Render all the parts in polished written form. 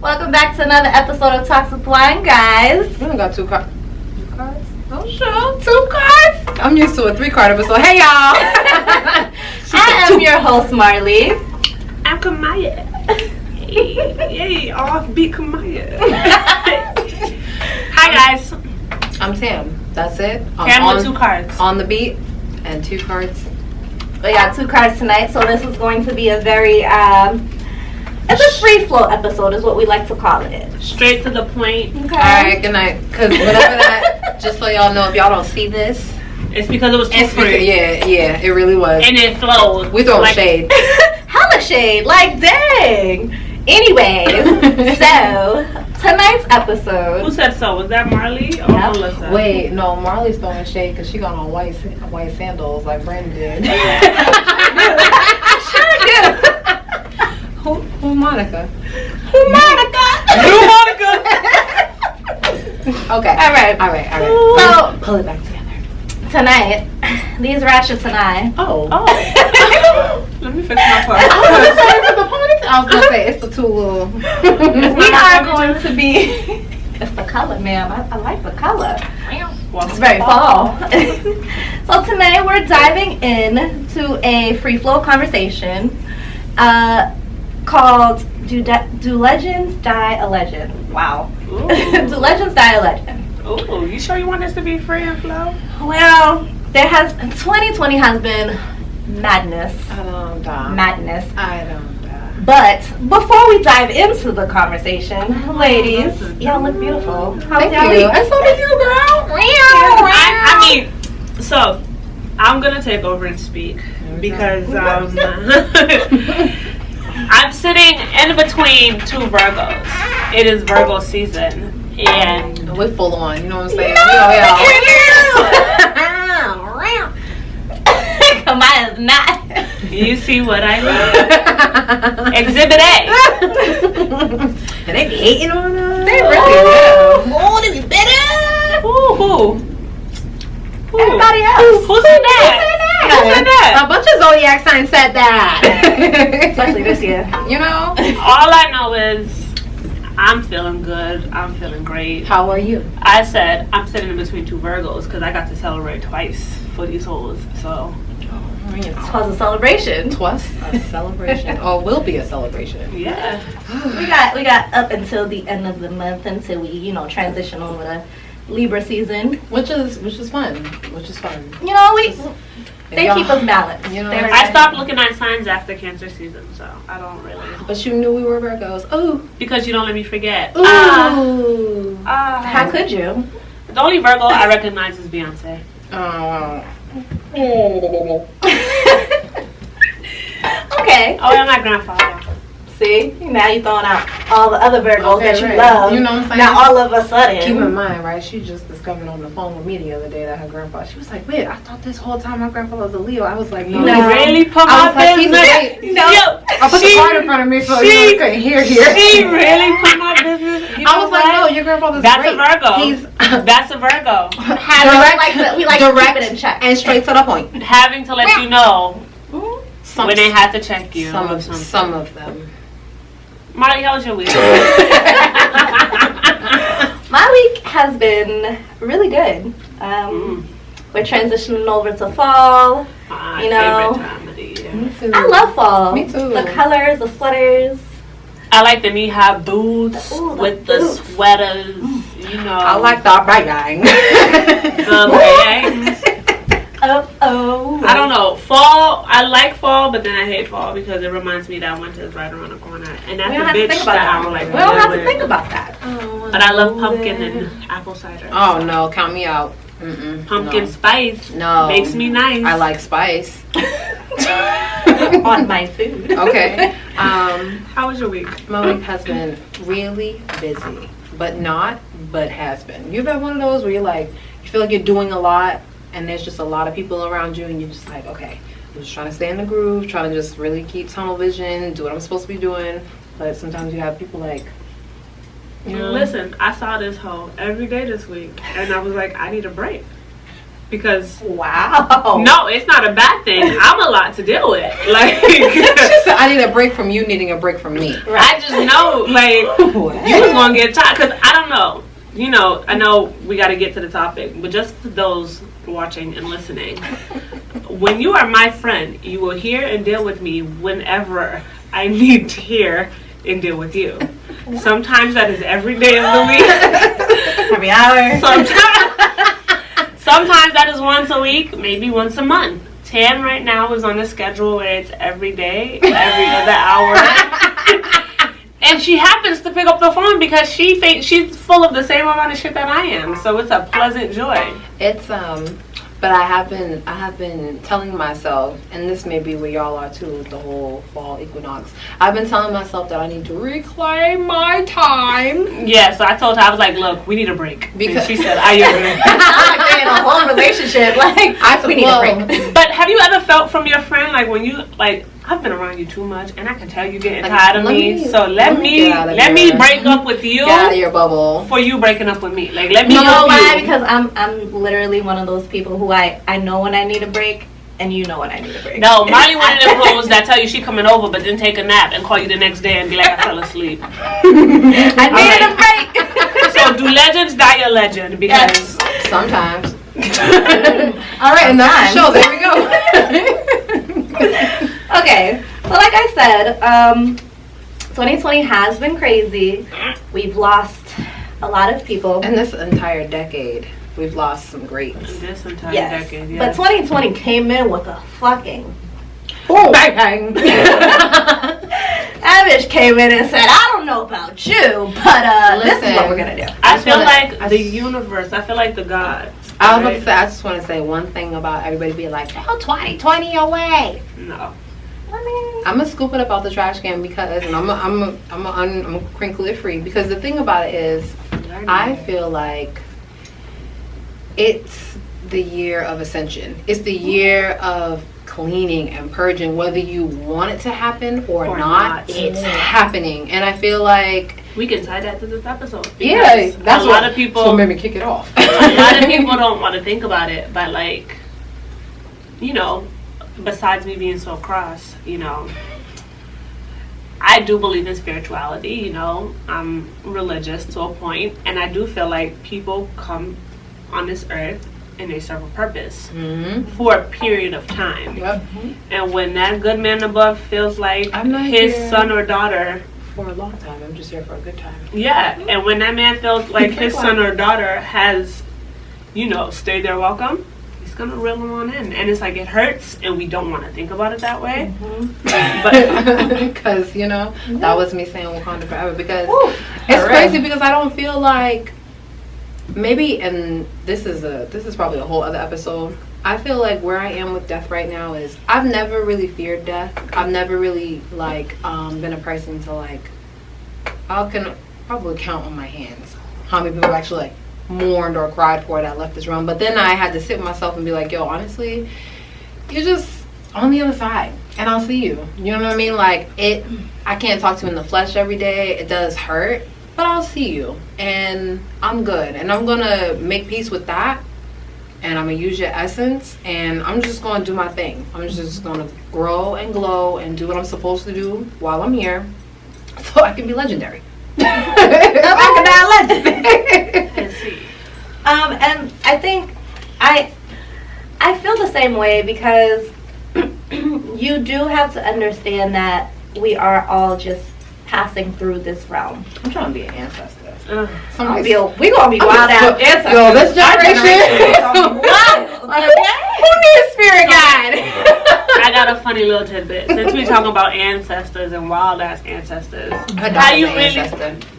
Welcome back to another episode of Talks with Wine, guys. We only got 2 cards. 2 cards? Oh, sure. 2 cards? I'm used to a 3-card episode. Hey, y'all. I am your host, Marley. I'm Kamaya. Hey, offbeat Kamaya. Hi, guys. I'm Sam. That's it. Sam with 2 cards. On the beat and 2 cards. We got 2 cards tonight, so this is going to be a very, it's a free flow episode is what we like to call it. Straight to the point. Okay. All right, good night. Because whatever that, just so y'all know, if y'all don't see this, It's because it was too free. Yeah, it really was. And it flowed. We throwing shade. Hella shade, like dang. Anyways, so tonight's epised. Who said so? Was that Marley or Yep. Melissa? Wait, no, Marley's throwing shade because she got on white sandals like Brandon did. I sure do. Who Monica? Who Monica? Okay. All right. So Pull it back together. tonight, these ratchets and I. Oh. Let me fix my clothes. I was gonna say it's the 2 little. We are going to be. It's the color, ma'am. I like the color. It's very fall. So tonight we're diving into a free flow conversation called Do Legends Die a Legend? Wow. Do Legends Die a Legend? Ooh, you sure you want this to be free and flow? Well, 2020 has been madness. I don't die. Madness. I don't die. But before we dive into the conversation, ladies, y'all look beautiful. How was Thank y'all you. week? And so did you, girl. I mean, so I'm gonna take over and speak because I'm sitting in between 2 Virgos. It is Virgo season, and We're full on, you know what I'm saying? Kamaya's not. you see what I mean. Exhibit A. And they be hating on us. They really do. Oh, they be better. Who? Everybody else. Who said that? Who said that? A bunch of zodiac signs said that. Especially this year. You know? All I know is I'm feeling good. I'm feeling great. How are you? I said I'm sitting in between 2 Virgos because I got to celebrate twice for these hoes. So It was a celebration. Twas a celebration. Or will be a celebration. yeah. We got up until the end of the month until we, transition over to Libra season. Which is fun. You know, they keep us balanced. You know, I stopped looking at signs after Cancer season, so I don't really. But you knew we were Virgos. Ooh. Because you don't let me forget. Ooh. How could you? The only Virgo I recognize is Beyonce. Oh. Okay. Oh, and my grandfather. See, now you're throwing out all the other Virgos that you right. love. You know what I'm saying? Now all of a sudden. Keep in mind, right? She just discovered on the phone with me the other day that her grandpa. She was like, "Wait, I thought this whole time my grandpa was a Leo." I was like, "No." You really put I my was like, he's business. right. No. Yo, I put the card in front of me so you couldn't hear here. She really put my business. You I know was like, what? "No, your grandfather's That's great. a Virgo. He's That's a Virgo. We like to keep it in check. and straight to the point." Having to let you know Some, when they had to check you. some or of something. some of them. Marley, how was your week? My week has been really good. We're transitioning over to fall. My You know. favorite time of the year. Me too. I love fall. Me too. The colors, the sweaters. I like the knee-high boots Ooh, the with the boots. sweaters. You know, I like the bang. the bangs. Oh. I don't know. Fall, I like fall, but then I hate fall because it reminds me that winter is right around the corner. And that's We don't a have to bitch think about that I that. don't like. We don't have to with. think about that. But I love pumpkin and apple cider. Oh no, count me out. Mm-mm, Pumpkin no. spice No. makes me nice. I like spice. On my food. Okay. How was your week? My week has been really busy, but has been. You've had one of those where you're like, you feel like you're doing a lot, and there's just a lot of people around you, and you're just like, okay, I'm just trying to stay in the groove, trying to just really keep tunnel vision, do what I'm supposed to be doing. But sometimes you have people like, you know, Listen, I saw this hoe every day this week, and I was like, I need a break. because Wow. no, it's not a bad thing. I'm a lot to deal with. Like, She said, I need a break from you needing a break from me. I just know, like, you was gonna get tired. Because I don't know. You know, I know we got to get to the topic, but just for those watching and listening, when you are my friend, you will hear and deal with me whenever I need to hear and deal with you. Sometimes that is every day of the week. Every hour. Sometimes that is once a week, maybe once a month. Tam right now is on a schedule where it's every day, every other hour. And she happens to pick up the phone because she thinks she's full of the same amount of shit that I am. So it's a pleasant joy. It's but I have been telling myself, and this may be where y'all are too with the whole fall equinox. I've been telling myself that I need to reclaim my time. Yeah, so I told her, I was like, look, we need a break. Because and she said, I agree. I'm like in a whole relationship. Like, we need a break. But have you ever felt from your friend, like when you, like, I've been around you too much and I can tell you getting tired of me. So let me break up with you. Get out of your bubble. For you breaking up with me. Like, let me You know help why? you. Because I'm literally one of those people who I know when I need a break, and you know when I need a break. No, Marley one of them hoes that tell you she coming over but then take a nap and call you the next day and be like, I fell asleep. I needed a break. So do legends die a legend? Because Sometimes. All right, And that's the show. There we go. Okay, so like I said, 2020 has been crazy. We've lost a lot of people. And this entire decade, we've lost some greats. this entire Yes, decade, yes. but 2020 came in with a fucking Boom. Bang, bang. That bitch came in and said, I don't know about you, but this is what we're gonna do. I feel like the universe, I feel like the gods. I was about to say, I just want to say one thing about everybody being like, oh, 2020 away. No. I mean, I'm gonna scoop it up out the trash can because, and I'm gonna crinkle it free because the thing about it is, I feel like it's the year of ascension. It's the year of cleaning and purging, whether you want it to happen or not. It's happening, and I feel like we can tie that to this episode. Yeah, that's a lot of people. So maybe kick it off. A lot of people don't want to think about it, but like, you know, besides me being so cross, you know, I do believe in spirituality. You know, I'm religious to a point, and I do feel like people come on this earth and they serve a purpose for a period of time. Yep. And when that good man above feels like I'm not his here son or daughter, for a long time, I'm just here for a good time. yeah, and when that man feels like his son or daughter has, you know, stayed their welcome, he's gonna reel them on in. And it's like, it hurts, and we don't want to think about it that way. But because you know, that was me saying Wakanda forever because it's crazy because I don't feel like maybe, and this is probably a whole other episode. I feel like where I am with death right now is I've never really feared death. I've never really like been a person to like, I can probably count on my hands how many people actually like mourned or cried for that left this realm. But then I had to sit with myself and be like, yo, honestly, you're just on the other side and I'll see you. You know what I mean? Like I can't talk to you in the flesh every day. It does hurt, but I'll see you and I'm good. And I'm gonna make peace with that. And I'm gonna use your essence and I'm just gonna do my thing. I'm just gonna grow and glow and do what I'm supposed to do while I'm here so I can be legendary. I can die legendary. and see. and I think I feel the same way because you do have to understand that we are all just passing through this realm. I'm trying to be an ancestor. We gonna be wild out. Yo, this generation. Who needs spirit guide? I got a funny little tidbit. Since we talking about ancestors and wild ass ancestors, How you really?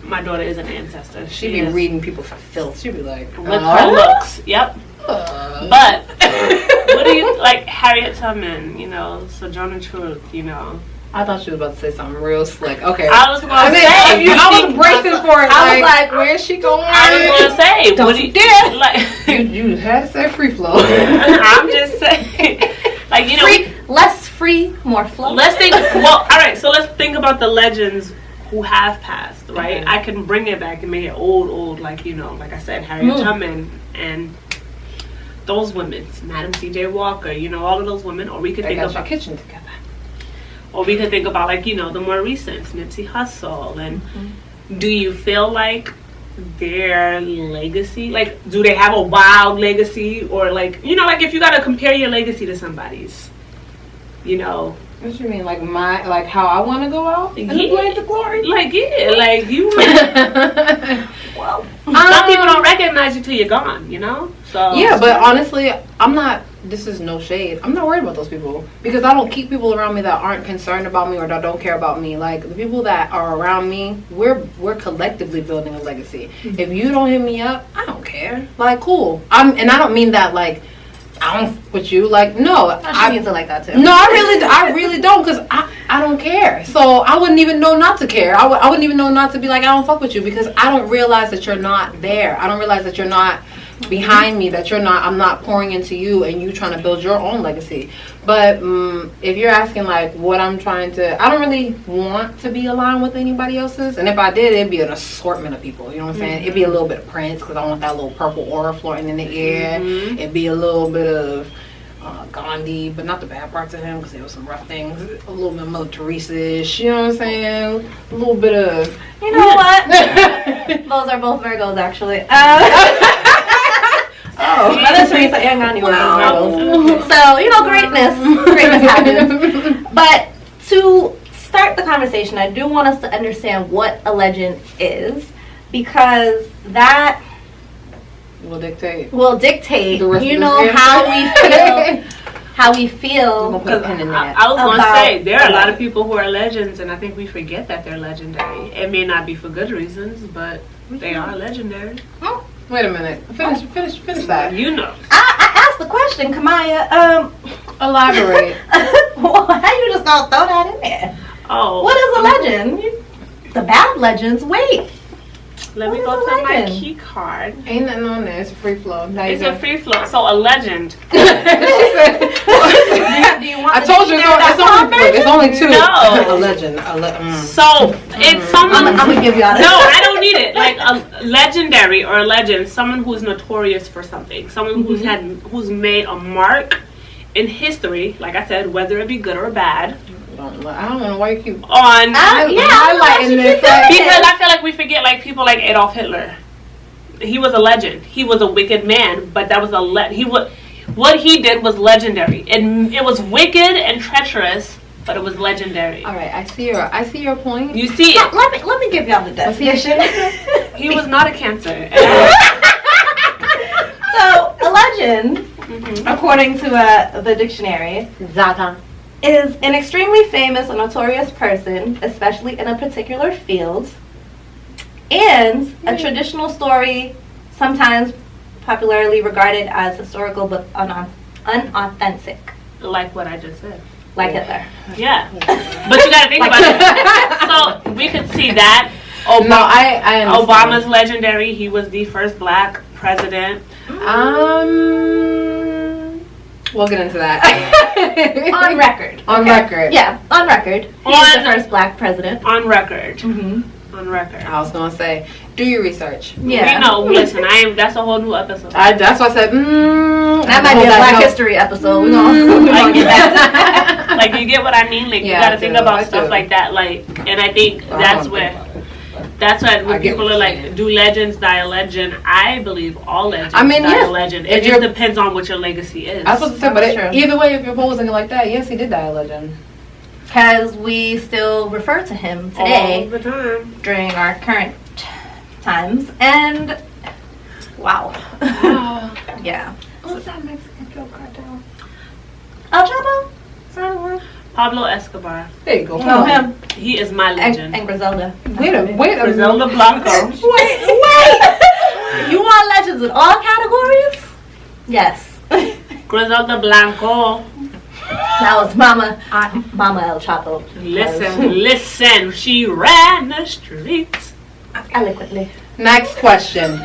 My daughter is an ancestor. She be reading people for filth. She be like, with her looks. Yep. But what do you like, Harriet Tubman? You know, Sojourner Truth. You know. I thought she was about to say something real slick. Okay. I was going to say. I was bracing for it. I was like, where's she going? I was going to say. Don't what do you dare. like? You had to say free flow. I'm just saying. Like, you know. Less free, more flow. Let's think. Well, all right. So let's think about the legends who have passed. Right. Okay. I can bring it back and make it old. Like, you know, like I said, Harriet Tubman and those women, Madam C.J. Walker, you know, all of those women, or we could They think got your about, kitchen together. or we could think about like, you know, the more recent Nipsey Hussle. And do you feel like their legacy, like, do they have a wild legacy, or like, you know, like if you gotta compare your legacy to somebody's, you know? What you mean, like how I want to go out in the blaze of glory? Like, yeah, like you. Well, Some people don't recognize you till you're gone, you know? So Yeah, but honestly, I'm not. This is no shade. I'm not worried about those people because I don't keep people around me that aren't concerned about me or that don't care about me. Like the people that are around me, we're collectively building a legacy. If you don't hit me up, I don't care. Like, cool. And I don't mean that like I don't f with you. Like, no, she means it like that too. No, I really don't, because I don't care. So I wouldn't even know not to care. I wouldn't even know not to be like, I don't fuck with you, because I don't realize that you're not there. I don't realize that you're not behind me, that I'm not pouring into you and you trying to build your own legacy. But if you're asking like what I'm trying to, I don't really want to be aligned with anybody else's. And if I did, it'd be an assortment of people. You know what I'm saying? It'd be a little bit of Prince, because I want that little purple aura floating in the air. It'd be a little bit of Gandhi, but not the bad parts of him, because there was some rough things. A little bit of Mother Teresa-ish, you know what I'm saying? A little bit of... You know what? Those are both Virgos, actually. Mother Teresa and Gandhi were Virgos. So, you know, greatness happens. But to start the conversation, I do want us to understand what a legend is, because that will dictate the rest you of know, how we feel. We'll put a pin in that. I was going to say, there are a lot of people who are legends, and I think we forget that they're legendary. It may not be for good reasons, but they are legendary. Wait a minute. Finish that. You know. I asked the question, Kamaya. Elaborate. How you just gonna throw that in there? Oh. What is a legend? The bad legends. Wait. Let me go to my key card. Ain't nothing on there. It's a free flow. It's a free flow. So a legend. Do you want I told you it's only two. No. A legend. So it's someone. I'm gonna give you all this. No, I don't need it. Like a legendary or a legend, someone who's notorious for something, someone who's made a mark in history. Like I said, whether it be good or bad. I don't know why you keep highlighting this. Because I feel like we forget, like people like Adolf Hitler. He was a legend. He was a wicked man, but that was what he did was legendary. It was wicked and treacherous, but it was legendary. All right, I see your point. You see it. Let me give y'all the definition. He was not a Cancer. So a legend, according to the dictionary, Zatan is an extremely famous or notorious person, especially in a particular field, and a traditional story, sometimes popularly regarded as historical but unauthentic. Like what I just said. Like Hitler. Yeah. But you gotta think about it. So we could see that. I understand. Obama's legendary. He was the first black president. We'll get into that. On record. On record. Yeah, on record. He was the first black president. On record. On record. I was gonna say, do your research. Yeah. We know. Listen, that's a whole new episode. That's why I said, that might be a Black History episode. We're gonna get back to like, you get what I mean? Like, you gotta think about stuff like that. Like, and I think that's where when people are like, do legends die a legend? I believe all legends die a legend. It just depends on what your legacy is. I was supposed to say, but either way, if you're posing it like that, yes, he did die a legend. Because we still refer to him today all the time during our current times, and wow. Yeah. What's that Mexican drug cartel? El Chapo? Pablo Escobar. There you go. No, him. He is my legend. And Griselda. Wait a Griselda Blanco. Wait. You want legends in all categories? Yes. Griselda Blanco. That was Mama El Chapo. Listen. She ran the streets. Eloquently. Next question. You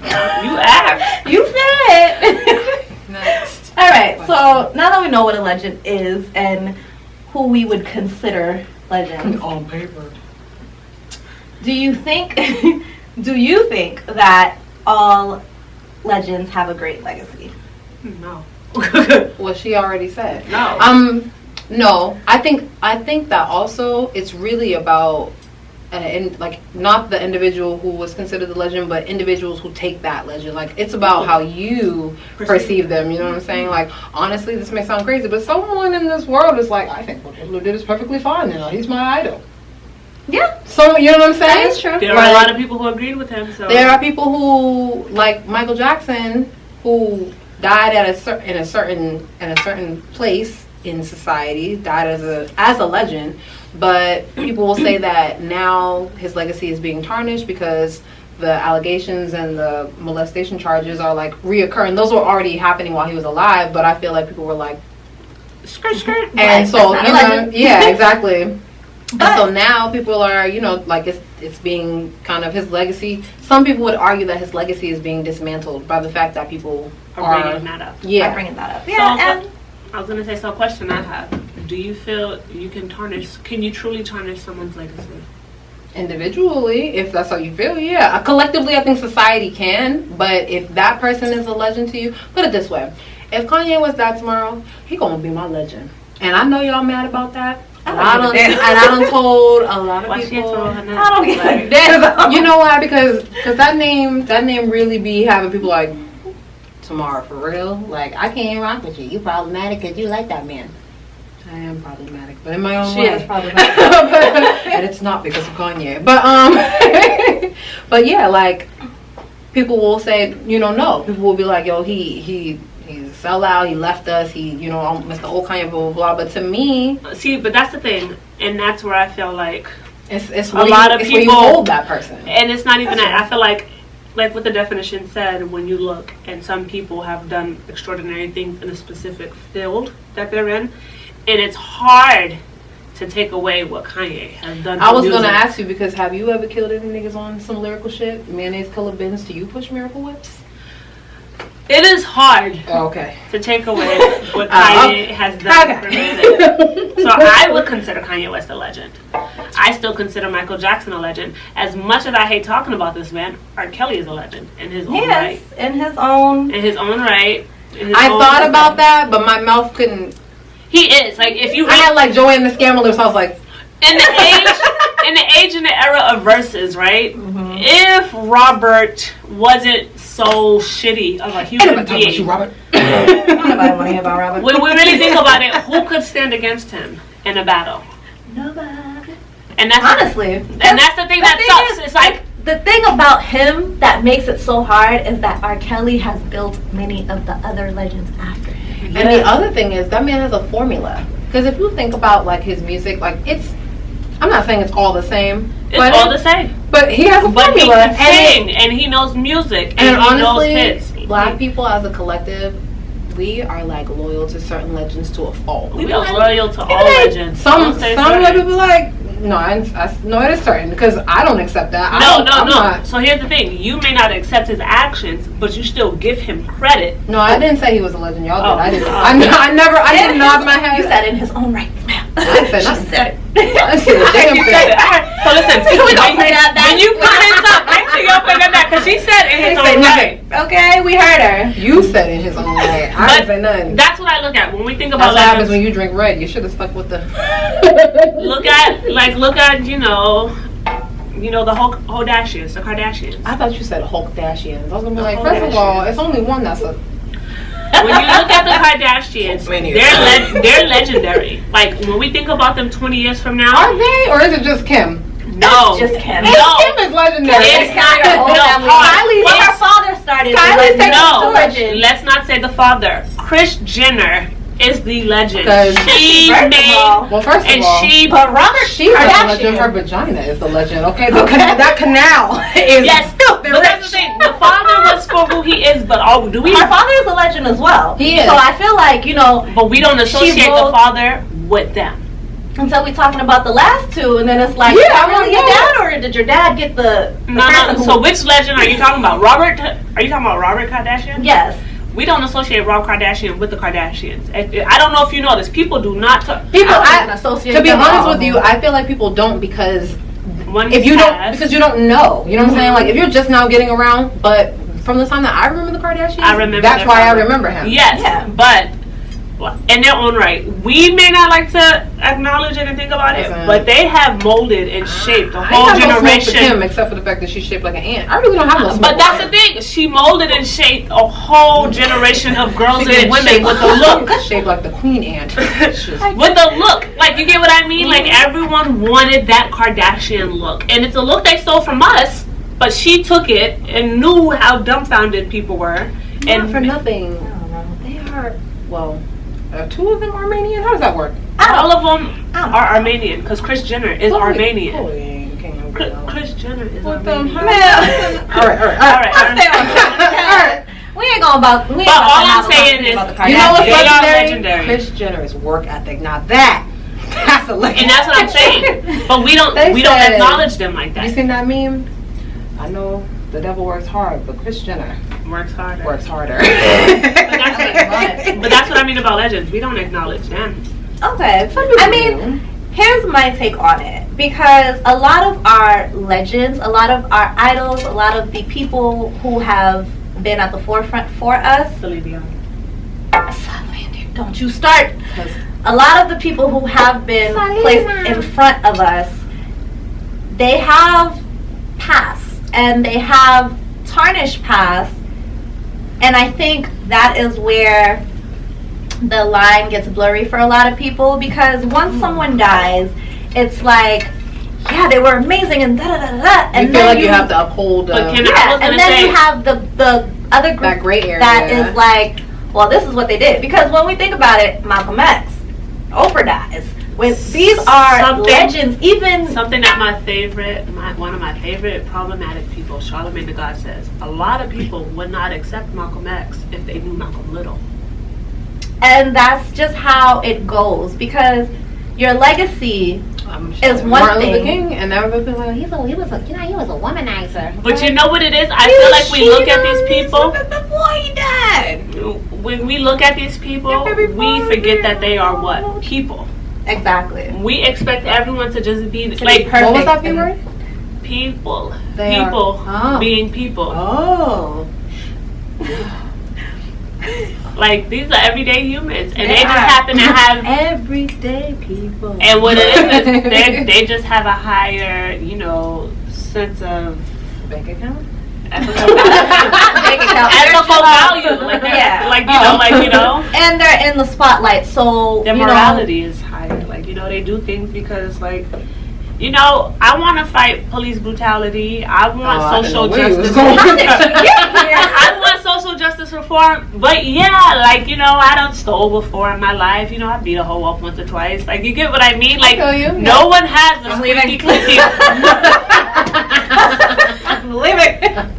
asked. You said. Next. All right. So now that we know what a legend is and who we would consider legends on paper, do you think that all legends have a great legacy? No. What she already said. No. No. I think that also it's really about and like not the individual who was considered the legend, but individuals who take that legend. Like it's about how you perceive them. You know what I'm saying? Like honestly, this may sound crazy, but someone in this world is like, I think what Hitler did is perfectly fine. You know, he's my idol. Yeah. So you know what I'm saying? That is true. There are a lot of people who agreed with him. So there are people who like Michael Jackson who died at in a certain place in society, died as a legend, but people will say that now his legacy is being tarnished because the allegations and the molestation charges are like reoccurring. Those were already happening while he was alive, but I feel like people were like skirt skirt. and so that's not a legend. yeah, exactly. But- And so now people are, like it's being kind of his legacy. Some people would argue that his legacy is being dismantled by the fact that people Are bringing that up. Yeah. I'm bringing that up. Yeah, and I was gonna say, so a question I have: do you feel you can tarnish? Can you truly tarnish someone's legacy? Individually, if that's how you feel, yeah. Collectively, I think society can, but if that person is a legend to you, put it this way: if Kanye was that tomorrow, he gonna be my legend. And I know y'all mad about that. I done told a lot of people. I don't get it. You know why? Because that name really be having people like, tomorrow for real. Like I can't rock with you. You problematic because you like that man. I am problematic, but in my own way. She is problematic. And it's not because of Kanye. But but yeah, like people will say, no. People will be like, yo, he's a sellout. He left us. He, Mr. Old Kanye, blah blah blah. But to me, see, but that's the thing, and that's where I feel like it's a lot of it's people where you hold that person. And it's not even that. I feel like what the definition said, when you look, and some people have done extraordinary things in a specific field that they're in, and it's hard to take away what Kanye has done. I was gonna ask you, because have you ever killed any niggas on some lyrical shit? Mayonnaise colored bins? Do you push Miracle Whips? It is hard Okay. to take away what Kanye has done for music. So I would consider Kanye West a legend. I still consider Michael Jackson a legend. As much as I hate talking about this man, R. Kelly is a legend in his own right. Yes, in his own. In his own right. I thought about that, but my mouth couldn't. He is. Like, if you I had like Joanne the Scammer, so I was like, in the age and the era of verses, right? Mm-hmm. If Robert wasn't so shitty of a human being, Robert. Nobody want to hear about Robert. when we really think about it, who could stand against him in a battle? Nobody. And that's honestly, and that's the thing that sucks. It's like the thing about him that makes it so hard is that R. Kelly has built many of the other legends after him. And the other thing is, that man has a formula. Because if you think about like his music, like I'm not saying it's all the same. It's all the same. But he has a but formula. He can sing, and he knows music, and he honestly, knows hits. Black people as a collective, we are like loyal to certain legends to a fault. We are loyal to all legends. Some people like, no, it is certain, because I don't accept that. No. So here's the thing: you may not accept his actions, but you still give him credit. No, I didn't say he was a legend. Y'all did. I did nod my head. You said in his own right, ma'am. I said nothing. She said it. I said the damn thing. So listen, when you put this up, make sure y'all put that, because she said in his own right. Okay, we heard her. You said in his own right. I didn't say nothing. That's what I look at when we think about legends. That's what happens when you drink red. You should have stuck with the. look at the Kardashians, the Kardashians. I thought you said Hulkdashians. I was gonna be like, first of all, it's only one that's a. When you look at the Kardashians, they're legendary. Like when we think about them 20 years from now, are they, or is it just Kim? No, just Kim. No, Kim is legendary. It's not. Kylie, what her father started. Let's not say the father. Kris Jenner is the legend. She made. Well, first of all, but Robert, she's the legend. Her vagina is the legend. Okay, that canal is. Yes, but that's the thing. The father was for who he is, but do we? Her father is a legend as well. He is. So I feel like but we don't associate the father with them. Until we talking about the last two, and then it's like, really your dad, or did your dad get the No. So which legend are you talking about? Robert? Are you talking about Robert Kardashian? Yes. We don't associate Rob Kardashian with the Kardashians. I don't know if you know this. People do not. Associate. To be honest with you, I feel like people don't because because you don't know. You know what I'm saying? Like if you're just now getting around, but from the time that I remember the Kardashians. I remember. That's why I remember him. Yes, Yeah. but in their own right, we may not like to acknowledge it and think about it, Listen. but they have molded and shaped a I whole ain't got no smoke for generation. Kim except for the fact that she's shaped like an ant. I really don't have no smoke. But that's the thing. She molded and shaped a whole generation of girls She and women shaped- with the look. shaped like the queen ant. It's just- With the look. Like, you get what I mean? Like, everyone wanted that Kardashian look. And it's a look they stole from us, but she took it and knew how dumbfounded people were. Not And for nothing. They are, well, two of them Armenian? How does that work? all of them are Armenian, because Kris Jenner is Armenian. Holy king, Kris Jenner is What the Armenian. Man. All right. Let's stay on that. We ain't going about. We ain't But about all to have I'm a saying conversation is, about the You know what's They are legendary? legendary. Kris Jenner's work ethic. Now that's a legendary. And that's what I'm saying. But we don't They said- acknowledge them like Have you that. seen that meme? I know the devil works hard, but Kris Jenner Works harder. works harder. But that's what I mean about legends. We don't acknowledge them. Okay. Some people I mean, here's my take on it. Because a lot of our legends, a lot of our idols, a lot of the people who have been at the forefront for us. Celine Dion. Don't you start. A lot of the people who have been placed in front of us, they have past and they have tarnished past, and I think that is where the line gets blurry for a lot of people, because once someone dies, it's like, yeah, they were amazing and da da da da, and You feel then like you have to uphold But can I was yeah, gonna and then say- you have the other group that gray area. that is like, well, this is what they did. Because when we think about it, Malcolm X, Oprah dies. When these are Something- legends, even Something that one of my favorite problematic people, Charlamagne the God, says, a lot of people would not accept Malcolm X if they knew Malcolm Little. and that's just how it goes. Because your legacy is one Martin Luther thing. King, and everybody like, He was a womanizer. But you know what it is? I feel like we look at these people. Before he died. When we look at these people, we forget that they are what? People. Exactly. We expect everyone to just be To like be perfect. what was that word? people. They are- People Oh. being people. Oh. Like, these are everyday humans, and They they just are. happen to have. Everyday people. And what it is they just have a higher, sense of bank account. ethical Bank account. ethical value. Like, Yeah. And they're in the spotlight, so their morality is higher. Like, they do things because, like, I want to fight police brutality. I want social justice. I want social justice reform. But yeah, like, I done stole before in my life. I beat a hoe up once or twice. Like, you get what I mean? Like, feel you. no one has a I'm squeaky leaving. clean.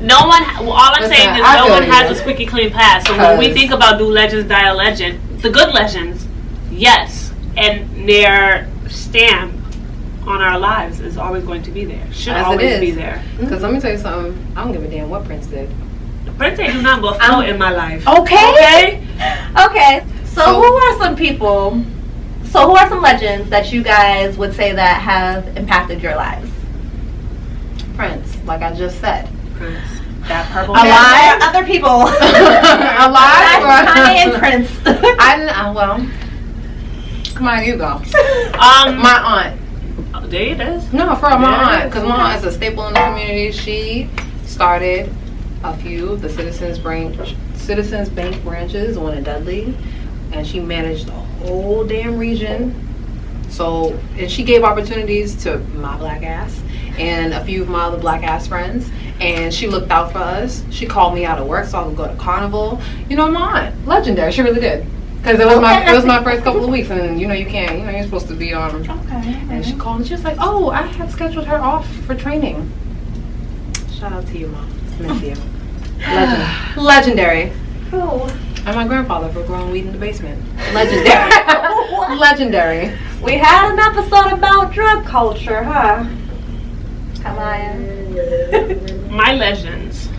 No one. All I'm Listen, saying is I no feel one you. has a squeaky clean past. So when we 'Cause- think about do legends die a legend, the good legends, yes, and their stamp on our lives is always going to be there. Should As it always is. be there. Because let me tell you something. I don't give a damn what Prince did. Prince ain't do nothing but float in my life. Okay. Okay. So who are some people? So who are some legends that you guys would say that have impacted your lives? Prince, like I just said. Prince. That purple. Alive? hair. There are other people. Alive? Kanye and Prince. Well, come on, you go. Um, My aunt. there it is. No, for my Yeah. aunt, because my aunt is a staple in the community. She started a few of the Citizens Bank branches, one in Dudley, and she managed the whole damn region. So, and she gave opportunities to my black ass and a few of my other black ass friends, and she looked out for us. She called me out of work so I could go to Carnival. My aunt, legendary. She really did. Because it was my first couple of weeks, and you can't, you're supposed to be on. Okay. And she called and she was like, "Oh, I had scheduled her off for training." Shout out to you, Mom. Miss you. Legendary. Who? And my grandfather for growing weed in the basement. Legendary. Legendary. We had an episode about drug culture, huh? Kamaya. My legends.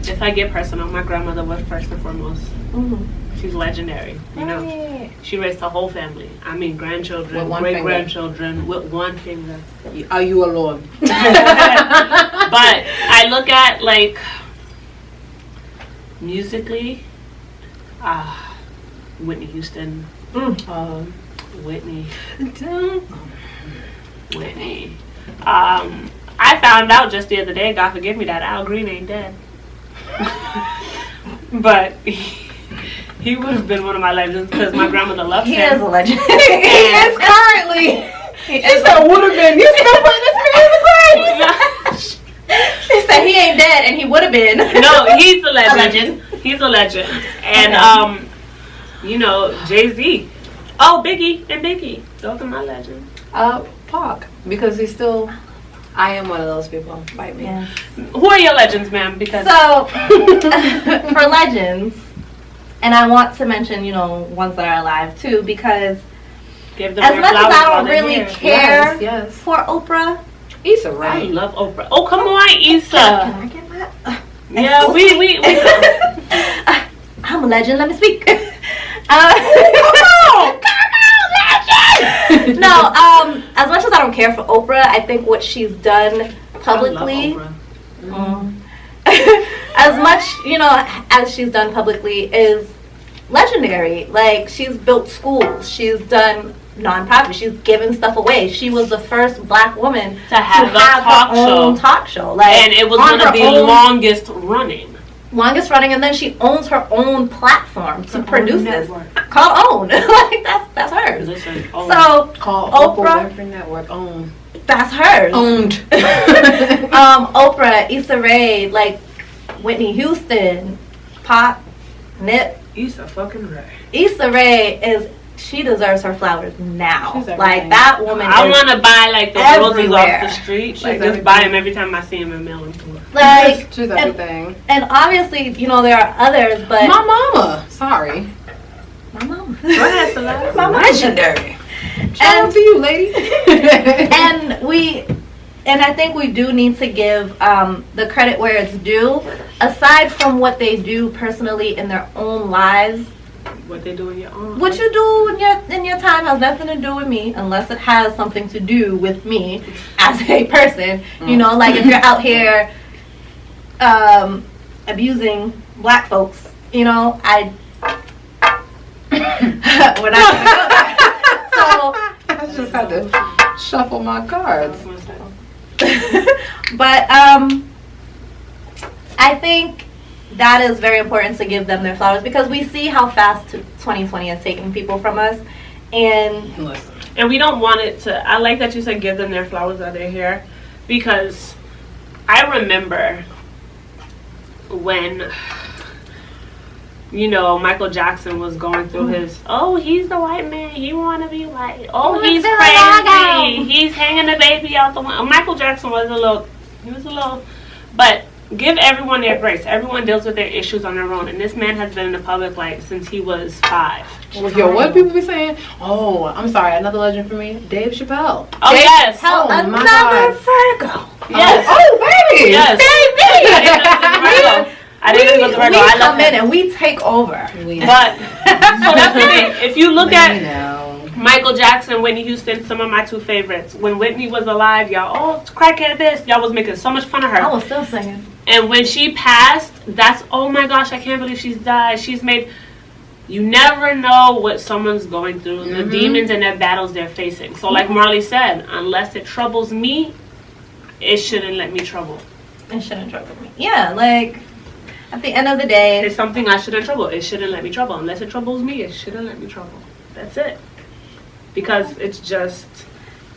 If I get personal, my grandmother was first and foremost. She's legendary. She raised her whole family. I mean, grandchildren, With one great grandchildren, with one finger. Are you alone? But I look at, like, musically, Whitney Houston. Whitney. Whitney. I found out just the other day, God forgive me, that Al Green ain't dead. But he would have been one of my legends because my grandmother loved him. He is a legend. He is currently. She said would have been. You still putting this man in the grave? She said he ain't dead and he would have been. No, he's a legend. A legend. He's a legend. And, Jay-Z. Oh, Biggie and Biggie. Those are my legends. Pac. Because he's still. I am one of those people. Bite me. Yeah. Who are your legends, ma'am? Because So, for legends, and I want to mention, ones that are alive too, because give them as their much as flowers I while don't they're really here. care Yes. for Oprah, Issa I Rae. love Oprah. Oh, come on, Issa. can I get my? Yeah, we I'm a legend. Let me speak. legend. No, as much as I don't care for Oprah, I think what she's done publicly, I love Oprah. as much as she's done publicly, is legendary. Like, she's built schools, she's done nonprofits, she's given stuff away. She was the first black woman To have a talk show. Like, And it was on one of her the own- longest running. longest running, and then she owns her own platform to Her own produce this network. called OWN. Like, that's hers. Listen, So Called Oprah- Winfrey Network. Owned. that's hers. Owned. Oprah, Issa Rae, like Whitney Houston, Pop, Nip. Issa fucking Rae. Issa Rae she deserves her flowers now. She's everything. Like, that woman I is want to buy like the roses everywhere. off the street. She's Like, just everything. buy them every time I see him and mail them to her. like, She's and, everything. and obviously, there are others, but My mama. Sorry. my mom. Go ahead, Celeste. My mom. Legendary. Shout out to you, lady. And I think we do need to give the credit where it's due. Aside from what they do personally in their own lives, What they do in your own. what you do in your time has nothing to do with me, unless it has something to do with me as a person. Like, if you're out here abusing black folks, we're not gonna go there. So I just had to shuffle my cards. but I think that is very important to give them their flowers, because we see how fast 2020 is taking people from us, and Listen. And we don't want it to. I like that you said give them their flowers while they're here, because I remember when Michael Jackson was going through his, he's the white man, he want to be white, he's crazy, he's hanging the baby out the window. Michael Jackson was a little, but give everyone their grace. Everyone deals with their issues on their own, and this man has been in the public light since he was 5. Yo, what people be saying? Oh, I'm sorry. Another legend for me, Dave Chappelle. Oh, yes. tell Oh, my another Virgo. Yes. Oh, baby. Yes. I didn't know it was a Virgo. We I love come in him. and we take over. But, so that's the thing. If you look at know. Michael Jackson, Whitney Houston, some of my 2 favorites. When Whitney was alive, y'all, it's crackhead this. Y'all was making so much fun of her. I was still singing. And when she passed, that's, oh my gosh, I can't believe she's died. She's made, you never know what someone's going through, the demons and the battles they're facing. So like Marley said, unless it troubles me, it shouldn't let me trouble. It shouldn't trouble me. Yeah, like, at the end of the day, It's something I shouldn't trouble. It shouldn't let me trouble. Unless it troubles me, it shouldn't let me trouble. That's it. Because it's just...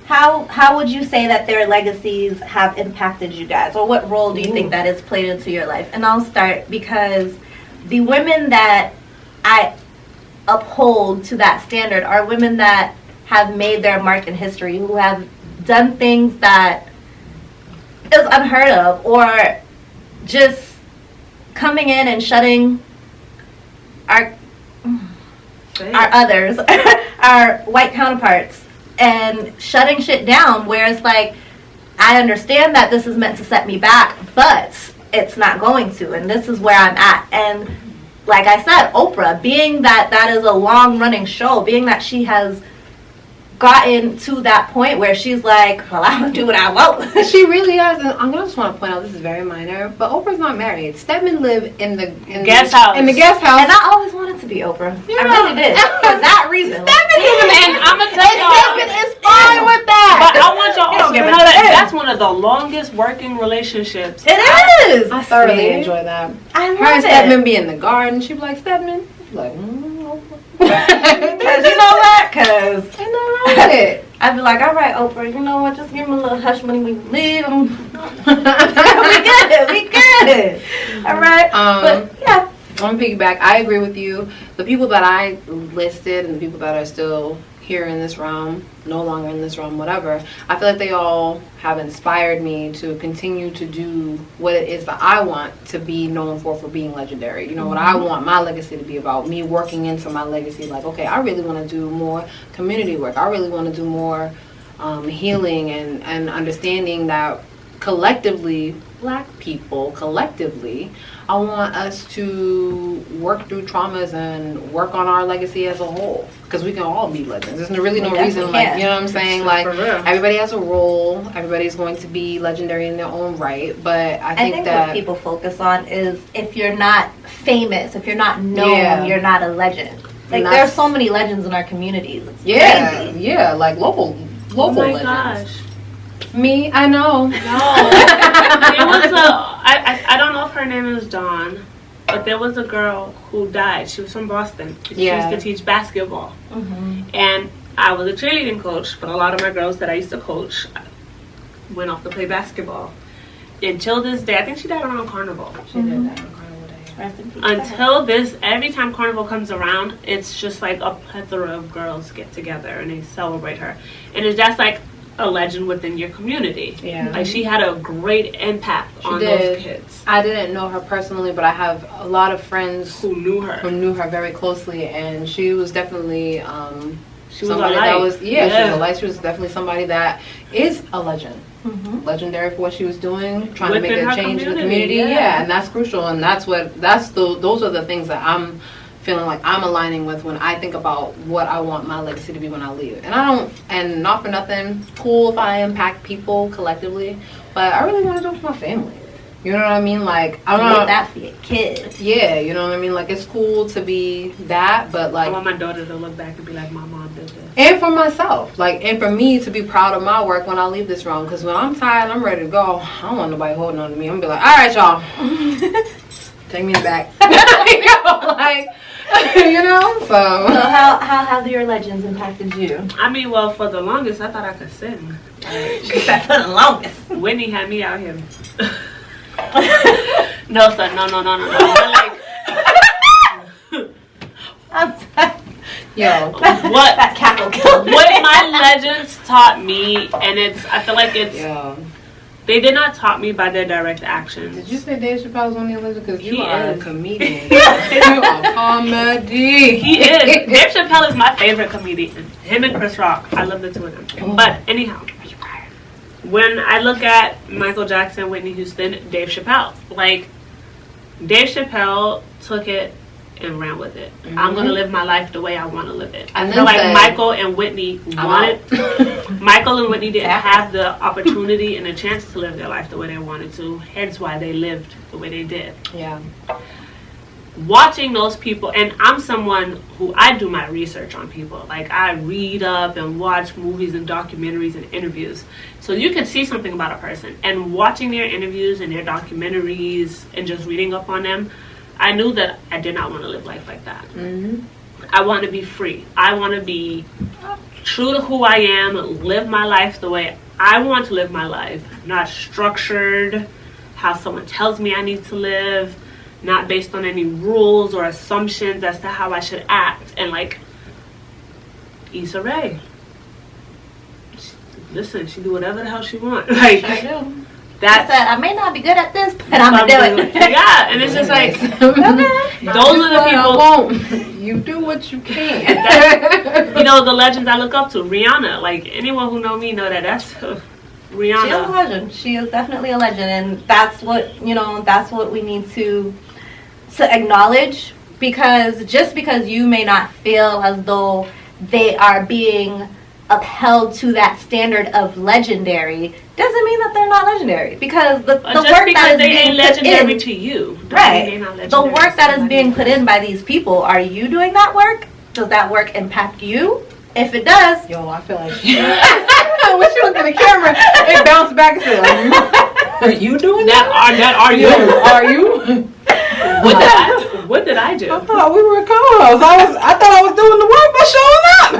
how would you say that their legacies have impacted you guys? Or what role do you think that has played into your life? And I'll start, because the women that I uphold to that standard are women that have made their mark in history, who have done things that is unheard of, or just coming in and shutting our others, our white counterparts, and shutting shit down, where it's like, I understand that this is meant to set me back, but it's not going to, and this is where I'm at. And like I said, Oprah, being that is a long running show, being that she has gotten to that point where she's like, well, I'm gonna do what I want. She really has. And I just want to point out, this is very minor, but Oprah's not married. Stedman lived in the guest house. In the guest house. And I always wanted to be Oprah. Yeah. I really did. For that reason. And I'm gonna tell y'all, Stedman is fine with that. but I want y'all He don't also to give a know that damn. that's one of the longest working relationships. It is. I thoroughly See? enjoy that. I Her and love Stedman it. be in the garden. She'd be like, Stedman. She'd be like, Because you know what? Because Ain't nothing wrong with it. I'd be like, all right, Oprah, you know what? Just give me a little hush money when you leave. We good. We good. All right. But yeah. On piggyback, I agree with you. The people that I listed and the people that are still here in this realm, no longer in this realm, whatever, I feel like they all have inspired me to continue to do what it is that I want to be known for being legendary. You know, what I want my legacy to be about, me working into my legacy. Like, okay, I really want to do more community work. I really want to do more healing and understanding that collectively, Black people, collectively, I want us to work through traumas and work on our legacy as a whole. Because we can all be legends. There's really no reason, like, you know what I'm saying? Like, everybody has a role. Everybody's going to be legendary in their own right. But I think that what people focus on is if you're not famous, if you're not known, Yeah. you're not a legend. Like, And there are so many legends in our communities. It's yeah, crazy. yeah, like local Oh my legends. gosh. Me, I know. No. There was I don't know if her name is Dawn, but there was a girl who died. She was from Boston. She Yeah. used to teach basketball. Mm-hmm. And I was a cheerleading coach, but a lot of my girls that I used to coach went off to play basketball. Until this day, I think she died around Carnival. She did die on Carnival Day. Rest in peace. Until this, every time Carnival comes around, it's just like a plethora of girls get together and they celebrate her. And it's just like a legend within your community. Yeah. Like, she had a great impact on did. those kids I didn't know her personally, but I have a lot of friends who knew her. who knew her very closely, and she was definitely She was somebody a light. that was she was a light. She was definitely somebody that is a legend. Mm-hmm. Legendary for what she was doing, trying Within to make her a change in the community, community. yeah. Yeah, and that's crucial, and those are the things that I'm feeling like I'm aligning with when I think about what I want my legacy to be when I leave. And not for nothing, cool if I impact people collectively, but I really want to do it for my family. You know what I mean? Like, I don't Make know. that for your kids. Yeah, you know what I mean? Like, it's cool to be that, but I like, want my daughter to look back and be like, my mom did this. and for myself, like, and for me to be proud of my work when I leave this room. Because when I'm tired, I'm ready to go. I don't want nobody holding on to me. I'm gonna be like, all right, y'all, take me back. You know, like, you know. So So how have your legends impacted you? I mean, well, for the longest, I thought I could sing. Except for the longest. Whitney had me out here. No, son, no. Like, I'm sorry. yo, what That cackle killed me. what my legends taught me, and I feel like yo, they did not taught me by their direct actions. did you say Dave Chappelle's on the legend? Because you He are is. a comedian. You are comedy. He is. Dave Chappelle is my favorite comedian. Him and Chris Rock. I love the two of them. But anyhow, when I look at Michael Jackson, Whitney Houston, Dave Chappelle, like, Dave Chappelle took it and ran with it. I'm gonna live my life the way I want to live it. And I then feel like said, Michael and Whitney I'm wanted. Michael and Whitney didn't have the opportunity and the chance to live their life the way they wanted to. Hence why they lived the way they did. Yeah. Watching those people, and I'm someone who I do my research on people. Like, I read up and watch movies and documentaries and interviews. So you can see something about a person. And watching their interviews and their documentaries and just reading up on them, I knew that I did not want to live life like that. Mm-hmm. I want to be free. I want to be true to who I am, live my life the way I want to live my life, not structured, how someone tells me I need to live, not based on any rules or assumptions as to how I should act. And like Issa Rae, listen, she do whatever the hell she wants. Like, I do. I that's said I may not be good at this, but I'm gonna do it. Yeah, and it's just like Okay. those are the people. Won't. You do what you can. You know, the legends I look up to. Rihanna, like, anyone who know me know that that's She is a Rihanna. legend. She is definitely a legend, and that's what that's what we need to acknowledge. Because just because you may not feel as though they are being upheld to that standard of legendary doesn't mean that they're not legendary, because the Just work because that is they being ain't put legendary in, to you, doesn't mean right, they're not the legendary work to that is somebody being else. put in by these people, are you doing that work? Does that work impact you? If it does, Yo, I feel like when she looked at the camera, it bounced back and said, "Are you doing that? That are you? Are you?" What did I do? I thought we were co-hosts. I thought I was doing the work by showing up.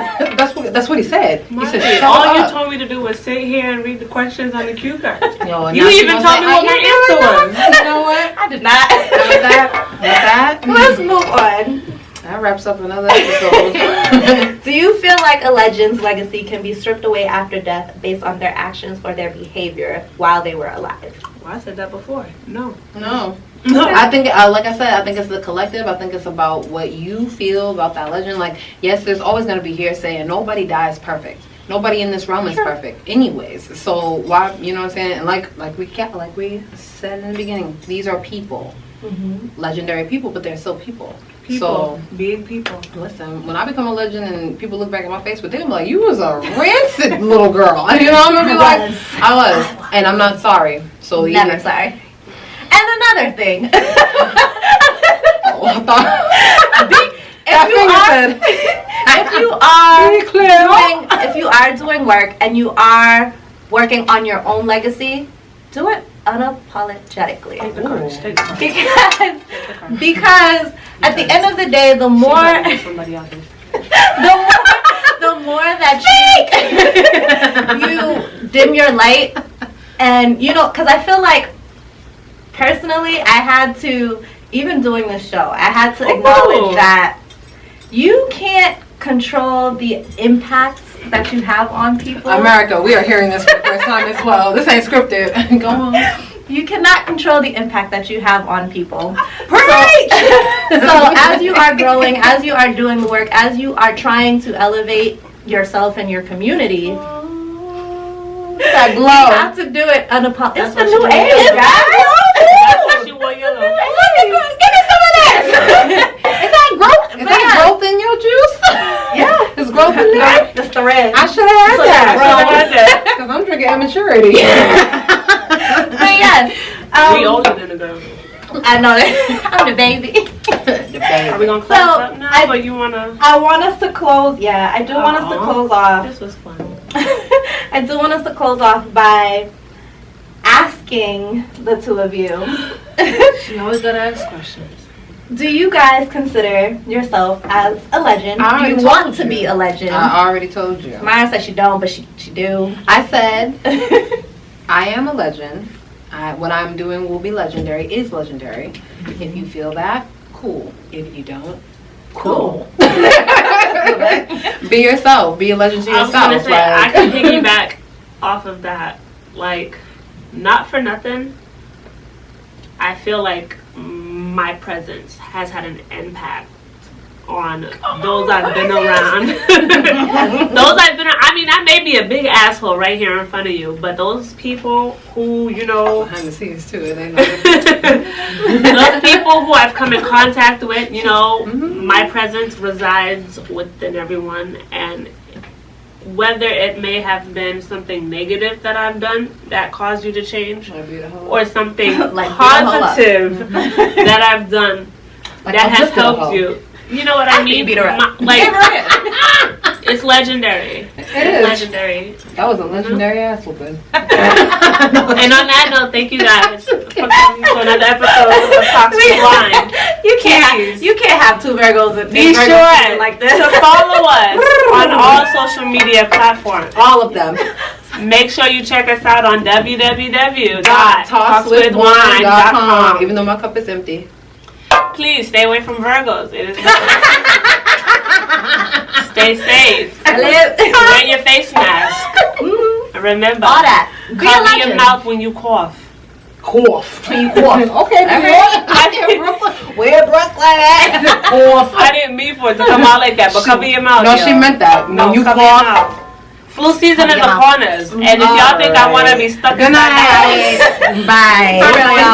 That's what he said. He said, Shit, "Show all up." you told me to do was sit here and read the questions on the cue card. Yo, and You now she even gonna told say, me what my answer was. You know what? I did not. With that, Let's move on. that wraps up another episode. Do you feel like a legend's legacy can be stripped away after death based on their actions or their behavior while they were alive? Well, I said that before. No. No. No. I think, like I said, I think it's the collective. I think it's about what you feel about that legend. Like, yes, there's always going to be hearsay, and nobody dies perfect. Nobody in this realm is perfect, anyways. So why, you know what I'm saying? And like we said in the beginning, these are people, legendary people, but they're still people. People. Big people. So listen, when I become a legend and people look back at my face, but they're gonna be like, "You was a rancid little girl," you know? I'm gonna be like, "I was," and I'm not sorry. So Never sorry. And another thing. Oh, I thought. If you are doing work and you are working on your own legacy, do it unapologetically. Take the cards. Take the cards. Because at the end of the day, the more Somebody else's. the more that you dim your light, and because I feel like personally I had to, even doing this show, I had to acknowledge that you can't control the impact that you have on people. America, we are hearing this for the first time as well. This ain't scripted. Go on. You cannot control the impact that you have on people. Preach! So as you are growing, as you are doing the work, as you are trying to elevate yourself and your community, That you glow. have to do it unapologetically. It's the what new you age, do. guys. That's why she wore yellow. Give me some of that. Is that growth? Is that growth in your juice? Yeah. Is growth in there? That's the red. I should have So had that's that. Because I'm drinking immaturity. But yes, We older than a girl. I know that. I'm the baby. Are we gonna close So, up now, or you wanna? I want us to close. Yeah, I do want us to close off. This was fun. I do want us to close off by asking the two of you. You always gotta ask questions. Do you guys consider yourself as a legend? I Do already you want told to you. be a legend? I already told you. Maya says she don't, but she do. I said I am a legend. What I'm doing will be legendary, is legendary. If you feel that, cool. If you don't, cool. Be yourself. Be a legend to I was yourself. gonna say I can piggyback off of that. Like, not for nothing, I feel like my presence has had an impact on those I've been around. I mean, I may be a big asshole right here in front of you, but those people who, behind the scenes too. They know. those people who I've come in contact with, my presence resides within everyone, and whether it may have been something negative that I've done that caused you to change, or something positive that I've done that has helped you. You know what I mean? beat her up. It's legendary. is. Legendary. That was a legendary ass whooping. And on that note, thank you guys for coming to another episode of Toxic Line. You can't have two Virgos and Be sure like this. to follow us on all social media platforms. All of them. Make sure you check us out on www.tosswithwine.com. Even though my cup is empty. Please stay away from Virgos. It is stay safe. Wear your face mask. Remember, All that. Be a cover your legend. mouth when you cough. Cough. When you cough. Okay, where Brooklyn at? Cough. I didn't mean for it to come out like that, but cover your mouth. No, yo. she meant that. No, When you cover your cough. mouth. Flu season is Cover your upon us, and if y'all think I want to be stuck Good inside the house, night. Bye. For real, y'all.